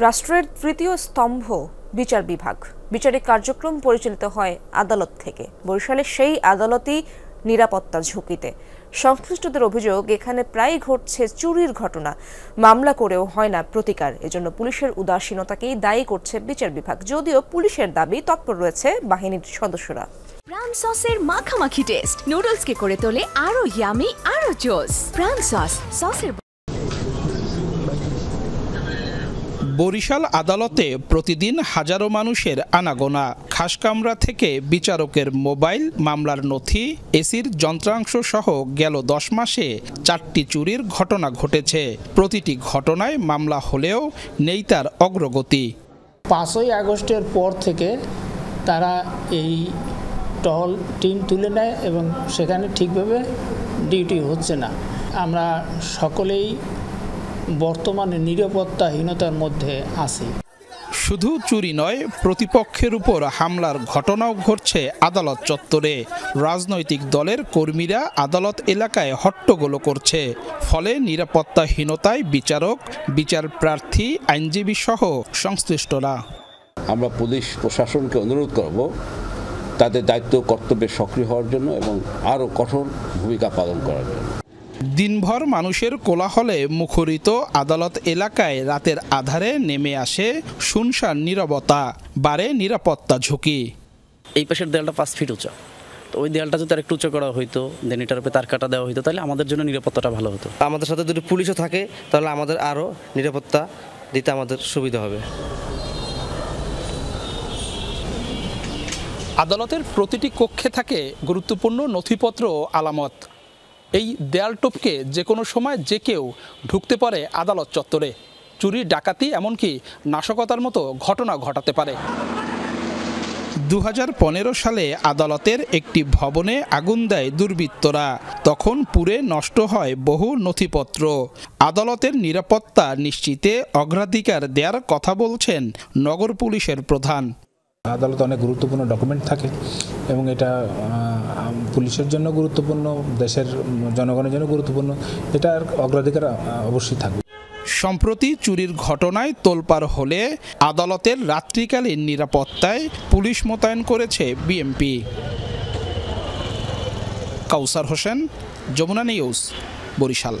রাষ্ট্রের তৃতীয় স্তম্ভ বিচার বিভাগ। বিচারিক কার্যক্রম পরিচালিত হয় আদালত থেকে। বরিশালের সেই আদালতই নিরাপত্তা ঝুঁকিতে। সংশ্লিষ্টদের অভিযোগ, এখানে প্রায় ঘটছে চুরির ঘটনা, মামলা করেও হয় না প্রতিকার। এজন্য পুলিশের উদাসীনতাকেই দায়ী করছে বিচার বিভাগ, যদিও পুলিশের দাবি তৎপর রয়েছে বাহিনীর সদস্যরা। প্রাণ সসের মাখামাখি টেস্ট নুডলসকে করে তোলে আরো ইয়ামি, আরো জোস। প্রাণ সসের বরিশাল আদালতে প্রতিদিন হাজারো মানুষের আনাগোনা। খাসকামরা থেকে বিচারকের মোবাইল, মামলার নথি, এসির যন্ত্রাংশ সহ গেল 10 মাসে 4টি চুরির ঘটনা ঘটেছে। প্রতিটি ঘটনায় মামলা হলেও নেই তার অগ্রগতি। 5ই আগস্টের পর থেকে তারা এই টহল টিম তুলে নেয় এবং সেখানে ঠিকভাবে ডিউটি হচ্ছে না। আমরা সকলেই বর্তমানে নিরাপত্তাহীনতার মধ্যে আছি। শুধু চুরি নয়, প্রতিপক্ষের উপর হামলার ঘটনাও ঘটছে আদালত চত্বরে। রাজনৈতিক দলের কর্মীরা আদালত এলাকায় হট্টগোল করছে। ফলে নিরাপত্তাহীনতায় বিচারক, বিচার প্রার্থী, আইনজীবী সহ সংশ্লিষ্টরা। আমরা পুলিশ প্রশাসনকে অনুরোধ করব তাদের দায়িত্ব কর্তব্যে সক্রিয় হওয়ার জন্য এবং আরও কঠোর ভূমিকা পালন করার জন্য। দিনভর মানুষের কোলাহলে মুখরিত আদালত এলাকায় রাতের আধারে নেমে আসে শুনশান নীরবতা, বাড়ে নিরাপত্তা ঝুঁকি। এই পাশের দেয়ালটা 5 ফিট উঁচা, তো ওই দেয়ালটা যদি আরেকটু উঁচু করা হইতো, দেন এটার উপরে তার কাটা দেওয়া হইতো, তাহলে আমাদের জন্য নিরাপত্তাটা ভালো হতো। আমাদের সাথে যদি পুলিশও থাকে তাহলে আমাদের আরও নিরাপত্তা দিতে আমাদের সুবিধা হবে। আদালতের প্রতিটি কক্ষে থাকে গুরুত্বপূর্ণ নথিপত্র ও আলামত। এই দেয়াল টপকে যে কোনো সময় যে কেউ ঢুকতে পারে আদালত চত্বরে। চুরি, ডাকাতি, এমনকি নাশকতার মতো ঘটনা ঘটাতে পারে। 2015 সালে আদালতের একটি ভবনে আগুন দেয় দুর্বৃত্তরা। তখন পুড়ে নষ্ট হয় বহু নথিপত্র। আদালতের নিরাপত্তা নিশ্চিতে অগ্রাধিকার দেওয়ার কথা বলছেন নগর পুলিশের প্রধান। আদালতে অনেক গুরুত্বপূর্ণ ডকুমেন্ট থাকে এবং এটা পুলিশের জন্য গুরুত্বপূর্ণ, দেশের জনগণের জন্য গুরুত্বপূর্ণ, এটার অগ্রাধিকার অবশ্যই থাকবে। সম্প্রতি চুরির ঘটনায় তোলপাড় হলে আদালতের রাত্রিকালীন নিরাপত্তায় পুলিশ মোতায়েন করেছে বিএমপি। কাউসার হোসেন, যমুনা নিউজ, বরিশাল।